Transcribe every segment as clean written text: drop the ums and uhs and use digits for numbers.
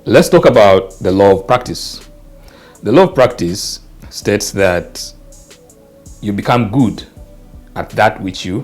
Let's talk about the law of practice. The law of practice states that you become good at that which you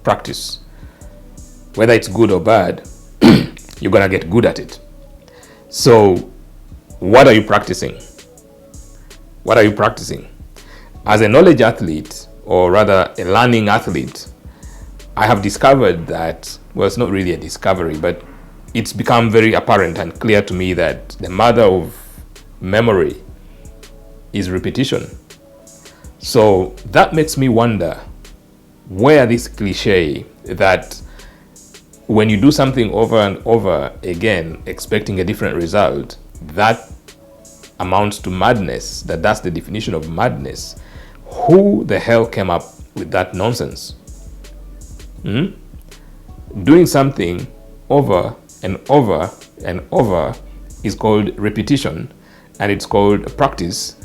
practice. Whether it's good or bad, you're going to get good at it. So, what are you practicing? What are you practicing? As a knowledge athlete, or rather a learning athlete, I have discovered that, well, it's not really a discovery, but it's become very apparent and clear to me that the mother of memory is repetition. So that makes me wonder where this cliche that when you do something over and over again, expecting a different result, that amounts to madness, that's the definition of madness. Who the hell came up with that nonsense? Doing something over and over and over is called repetition, and it's called practice,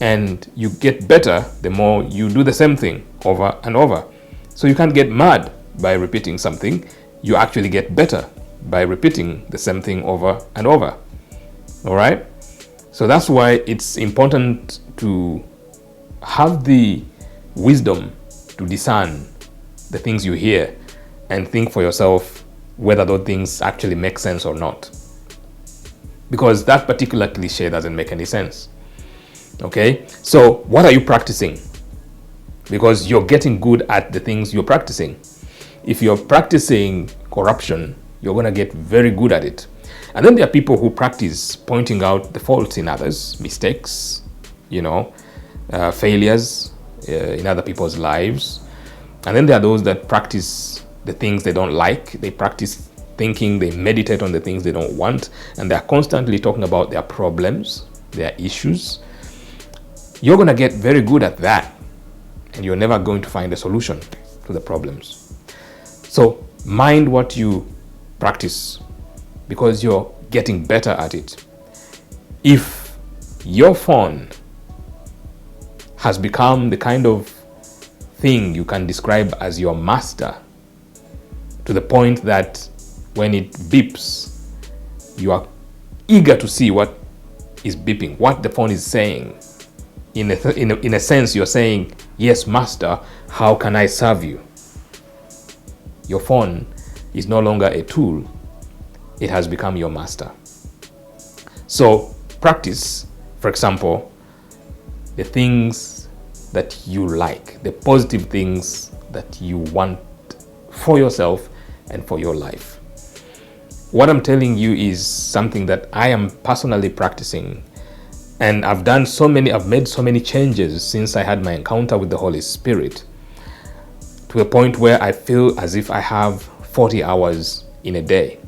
and you get better the more you do the same thing over and over. So you can't get mad by repeating something. You actually get better by repeating the same thing over and over. All right? So that's why it's important to have the wisdom to discern the things you hear and think for yourself whether those things actually make sense or not. Because that particular cliche doesn't make any sense. Okay? So what are you practicing? Because you're getting good at the things you're practicing. If you're practicing corruption, you're going to get very good at it. And then there are people who practice pointing out the faults in others, mistakes, failures in other people's lives. And then there are those that practice the things they don't like. They practice thinking, they meditate on the things they don't want, and they're constantly talking about their problems, their issues. You're going to get very good at that, and you're never going to find a solution to the problems. So mind what you practice, because you're getting better at it. If your phone has become the kind of thing you can describe as your master, to the point that when it beeps, you are eager to see what is beeping, what the phone is saying. In a sense, you're saying, yes, master, how can I serve you? Your phone is no longer a tool. It has become your master. So practice, for example, the things that you like, the positive things that you want for yourself and for your life. What I'm telling you is something that I am personally practicing, and I've made so many changes since I had my encounter with the Holy Spirit, to a point where I feel as if I have 40 hours in a day,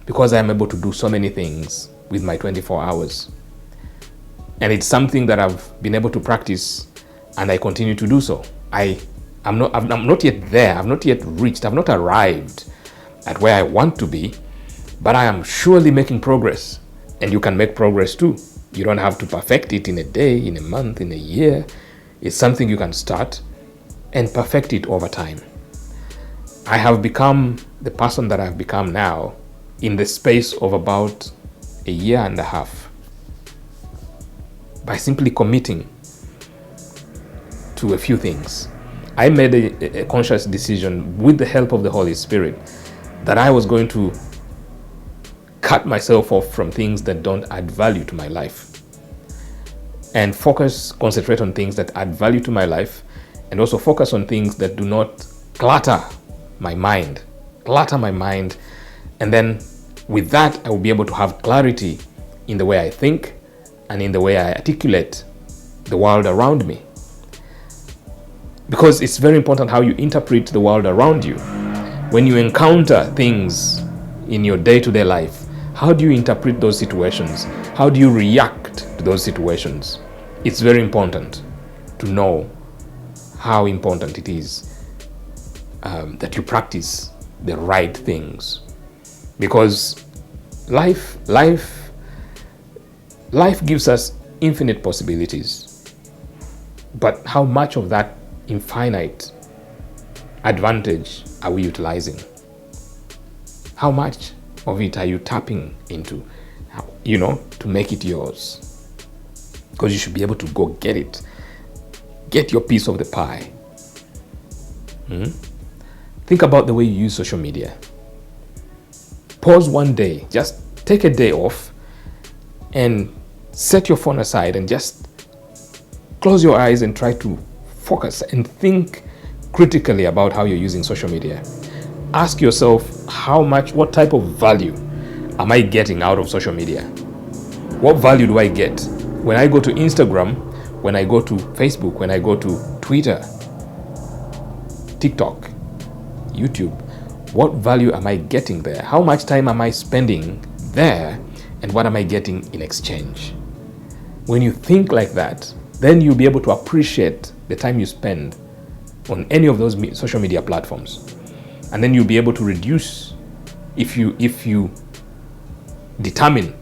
because I am able to do so many things with my 24 hours. And it's something that I've been able to practice, and I continue to do so. I'm not yet there. I've not yet reached. I've not arrived at where I want to be, but I am surely making progress. And you can make progress too. You don't have to perfect it in a day, in a month, in a year. It's something you can start and perfect it over time. I have become the person that I've become now in the space of about a year and a half, by simply committing to a few things. I made a conscious decision with the help of the Holy Spirit that I was going to cut myself off from things that don't add value to my life, and concentrate on things that add value to my life, and also focus on things that do not clutter my mind. And then with that, I will be able to have clarity in the way I think and in the way I articulate the world around me. Because it's very important how you interpret the world around you. When you encounter things in your day-to-day life, how do you interpret those situations? How do you react to those situations? It's very important to know how important it is that you practice the right things. Because life gives us infinite possibilities. But how much of that infinite advantage are we utilizing? How much of it are you tapping into? to make it yours. Because you should be able to go get it. Get your piece of the pie. Think about the way you use social media. Pause one day. Just take a day off and set your phone aside and just close your eyes and try to focus and think critically about how you're using social media. Ask yourself what type of value am I getting out of social media? What value do I get? When I go to Instagram, when I go to Facebook, when I go to Twitter, TikTok, YouTube, what value am I getting there? How much time am I spending there? And what am I getting in exchange? When you think like that, then you'll be able to appreciate the time you spend on any of those social media platforms. And then you'll be able to reduce, if you determine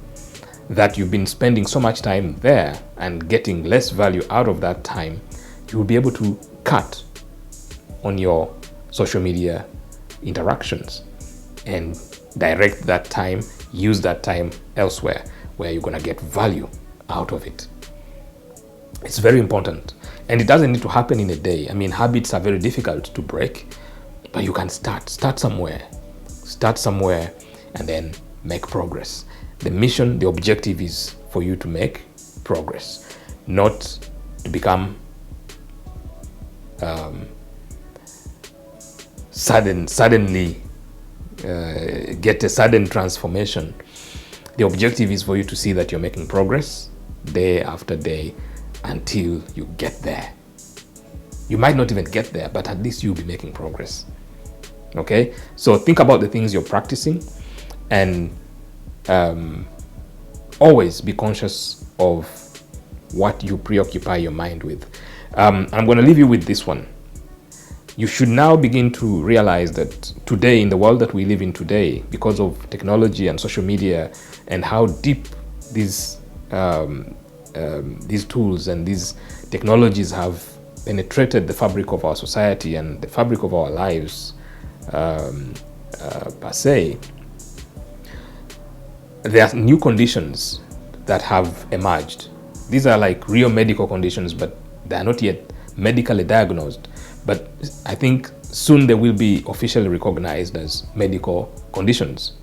that you've been spending so much time there and getting less value out of that time, you will be able to cut on your social media interactions and direct that time, use that time elsewhere where you're going to get value out of it. It's very important. And it doesn't need to happen in a day. I mean, habits are very difficult to break, but you can start somewhere and then make progress. The mission, the objective is for you to make progress, not to become suddenly get a sudden transformation. The objective is for you to see that you're making progress day after day until you get there. You might not even get there, but at least you'll be making progress. Okay? So think about the things you're practicing and always be conscious of what you preoccupy your mind with. I'm going to leave you with this one. You should now begin to realize that today, in the world that we live in today, because of technology and social media and how deep these tools and these technologies have penetrated the fabric of our society and the fabric of our lives per se, there are new conditions that have emerged. These are like real medical conditions, but they are not yet medically diagnosed. But I think soon they will be officially recognized as medical conditions.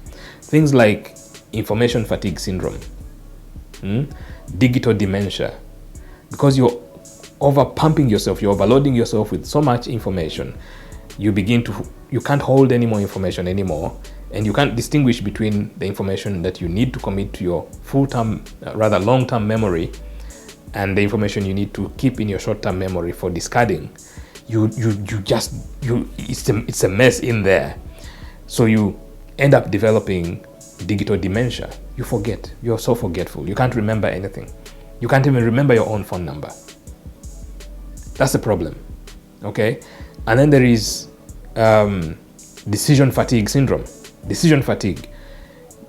Things like information fatigue syndrome, digital dementia, because you're overpumping yourself, you're overloading yourself with so much information. You can't hold any more information anymore, and you can't distinguish between the information that you need to commit to your long-term memory and the information you need to keep in your short-term memory for discarding. It's a mess in there. So you end up developing digital dementia. You forget. You're so forgetful. You can't remember anything. You can't even remember your own phone number. That's the problem. Okay? And then there is decision fatigue syndrome. Decision fatigue.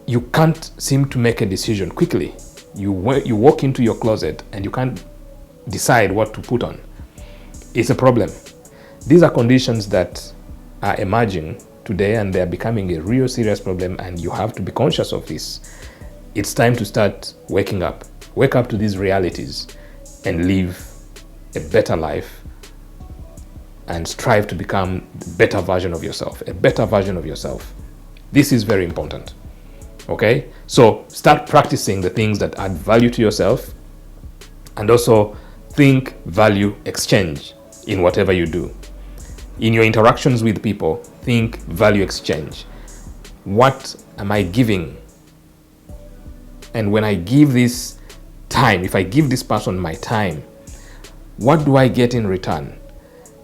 You can't seem to make a decision quickly. You walk into your closet and you can't decide what to put on. It's a problem. These are conditions that are emerging today, and they're becoming a real serious problem, and you have to be conscious of this. It's time to start waking up. Wake up to these realities and live a better life and strive to become a better version of yourself. This is very important. Okay? So start practicing the things that add value to yourself, and also think value exchange in whatever you do. In your interactions with people, think value exchange. What am I giving? And when I give this time, if I give this person my time, what do I get in return?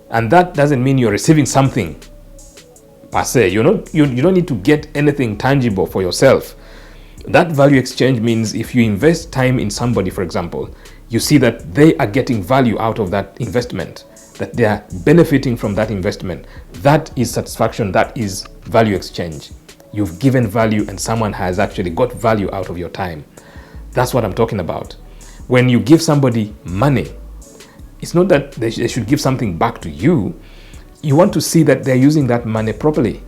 And that doesn't mean you're receiving something per se. You don't need to get anything tangible for yourself. That value exchange means if you invest time in somebody, for example, you see that they are getting value out of that investment, that they are benefiting from that investment. That is satisfaction. That is value exchange. You've given value and someone has actually got value out of your time. That's what I'm talking about. When you give somebody money, it's not that they should give something back to you. You want to see that they're using that money properly.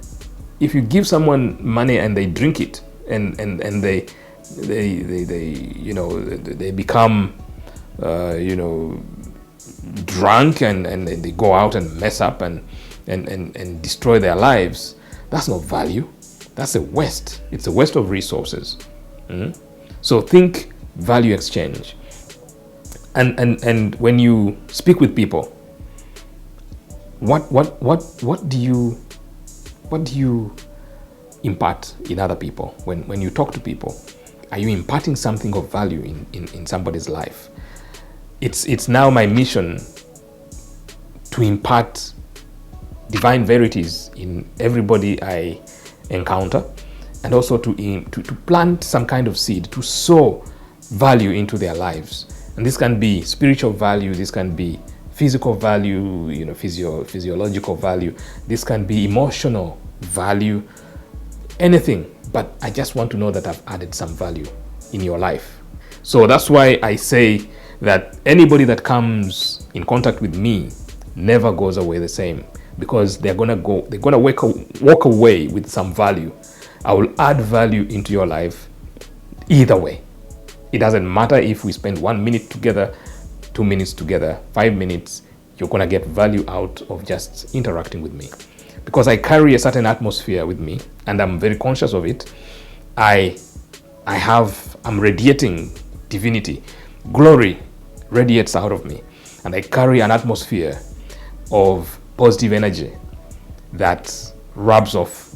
If you give someone money and they drink it and they they become drunk and they go out and mess up and destroy their lives. That's not value. That's a waste. It's a waste of resources. So think value exchange. And when you speak with people, what do you impart in other people? When you talk to people, are you imparting something of value in somebody's life? It's now my mission to impart divine verities in everybody I encounter, and also to plant some kind of seed, to sow value into their lives. And this can be spiritual value, this can be physical value, physiological value, this can be emotional value, anything. But I just want to know that I've added some value in your life. So that's why I say that anybody that comes in contact with me never goes away the same, because they're gonna walk away with some value. I will add value into your life either way. It doesn't matter if we spend 1 minute together, 2 minutes together, 5 minutes, you're gonna get value out of just interacting with me. Because I carry a certain atmosphere with me, and I'm very conscious of it. I'm radiating divinity. Glory radiates out of me, and I carry an atmosphere of positive energy that rubs off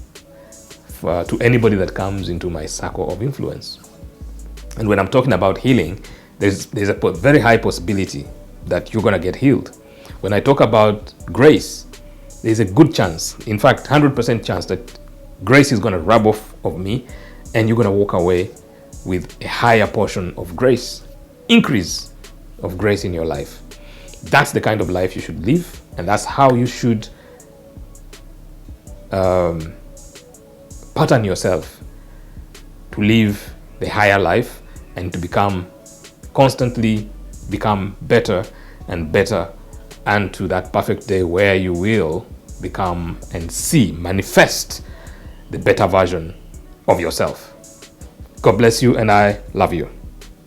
to anybody that comes into my circle of influence. And when I'm talking about healing, there's a very high possibility that you're going to get healed. When I talk about grace, there's a good chance, in fact 100% chance, that grace is going to rub off of me, and you're going to walk away with a higher portion of grace, increase of grace in your life. That's the kind of life you should live, and that's how you should pattern yourself to live the higher life and to constantly become better and better, and to that perfect day where you will become and manifest the better version of yourself. God bless you, and I love you.